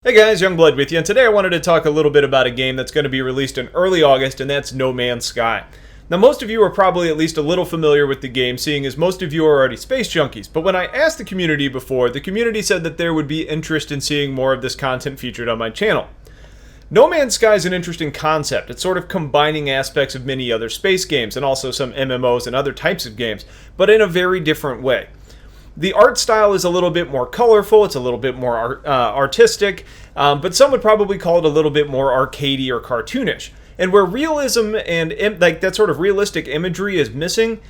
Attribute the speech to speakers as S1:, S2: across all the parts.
S1: Hey guys, Youngblood with you, and today I wanted to talk a little bit about a game that's going to be released in early August, and that's No Man's Sky. Now, most of you are probably at least a little familiar with the game, seeing as most of you are already space junkies, but when I asked the community before, the community said that there would be interest in seeing more of this content featured on my channel. No Man's Sky is an interesting concept. It's sort of combining aspects of many other space games, and also some MMOs and other types of games, but in a very different way. The art style is a little bit more colorful, it's a little bit more artistic, but some would probably call it a little bit more arcadey or cartoonish. And where realism and like that sort of realistic imagery is missing,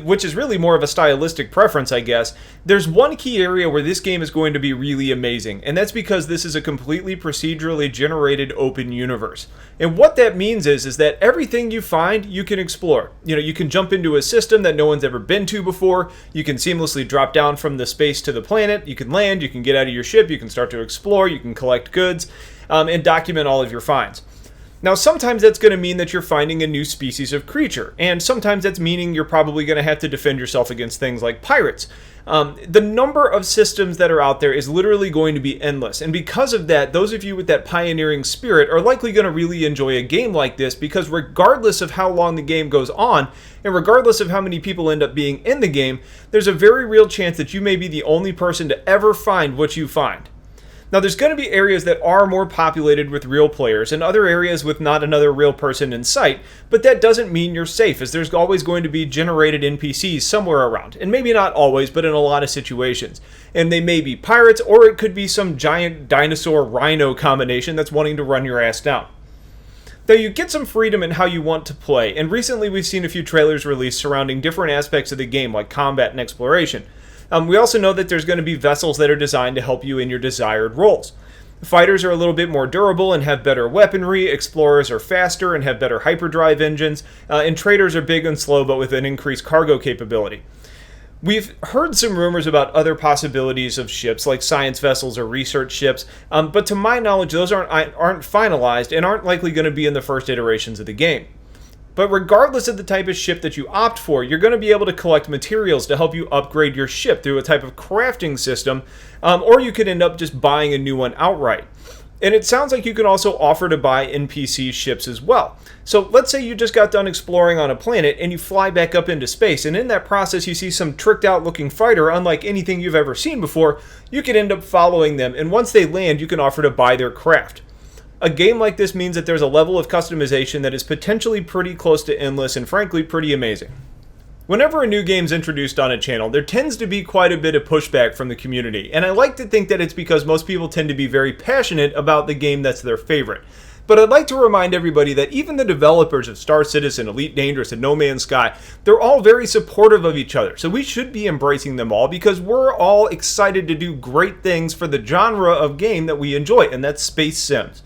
S1: which is really more of a stylistic preference, I guess, there's one key area where this game is going to be really amazing, and that's because this is a completely procedurally generated open universe. And what that means is that everything you find, you can explore. You know, you can jump into a system that no one's ever been to before, you can seamlessly drop down from the space to the planet, you can land, you can get out of your ship, you can start to explore, you can collect goods, and document all of your finds. Now, sometimes that's going to mean that you're finding a new species of creature, and sometimes that's meaning you're probably going to have to defend yourself against things like pirates. The number of systems that are out there is literally going to be endless, and because of that, those of you with that pioneering spirit are likely going to really enjoy a game like this, because regardless of how long the game goes on, and regardless of how many people end up being in the game, there's a very real chance that you may be the only person to ever find what you find. Now, there's going to be areas that are more populated with real players and other areas with not another real person in sight, but that doesn't mean you're safe, as there's always going to be generated NPCs somewhere around, and maybe not always, but in a lot of situations. And they may be pirates, or it could be some giant dinosaur-rhino combination that's wanting to run your ass down. Though you get some freedom in how you want to play, and recently we've seen a few trailers released surrounding different aspects of the game, like combat and exploration. We also know that there's going to be vessels that are designed to help you in your desired roles. Fighters are a little bit more durable and have better weaponry, explorers are faster and have better hyperdrive engines, and traders are big and slow but with an increased cargo capability. We've heard some rumors about other possibilities of ships, like science vessels or research ships, but to my knowledge those aren't finalized and aren't likely going to be in the first iterations of the game. But regardless of the type of ship that you opt for, you're going to be able to collect materials to help you upgrade your ship through a type of crafting system, or you could end up just buying a new one outright. And it sounds like you can also offer to buy NPC ships as well. So let's say you just got done exploring on a planet and you fly back up into space, and in that process you see some tricked out looking fighter unlike anything you've ever seen before. You could end up following them, and once they land you can offer to buy their craft. A game like this means that there's a level of customization that is potentially pretty close to endless and frankly pretty amazing. Whenever a new game's introduced on a channel, there tends to be quite a bit of pushback from the community, and I like to think that it's because most people tend to be very passionate about the game that's their favorite. But I'd like to remind everybody that even the developers of Star Citizen, Elite Dangerous, and No Man's Sky, they're all very supportive of each other, so we should be embracing them all because we're all excited to do great things for the genre of game that we enjoy, and that's space sims.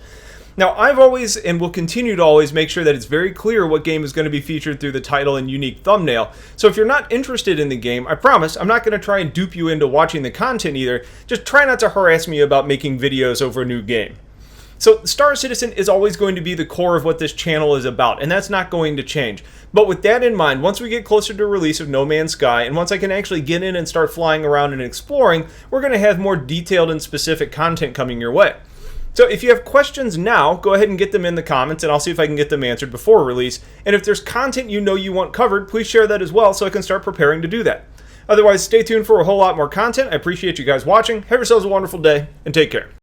S1: Now, I've always, and will continue to always, make sure that it's very clear what game is going to be featured through the title and unique thumbnail. So if you're not interested in the game, I promise I'm not going to try and dupe you into watching the content either. Just try not to harass me about making videos over a new game. So Star Citizen is always going to be the core of what this channel is about, and that's not going to change. But with that in mind, once we get closer to release of No Man's Sky, and once I can actually get in and start flying around and exploring, we're going to have more detailed and specific content coming your way. So if you have questions now, go ahead and get them in the comments, and I'll see if I can get them answered before release. And if there's content you know you want covered, please share that as well so I can start preparing to do that. Otherwise, stay tuned for a whole lot more content. I appreciate you guys watching. Have yourselves a wonderful day, and take care.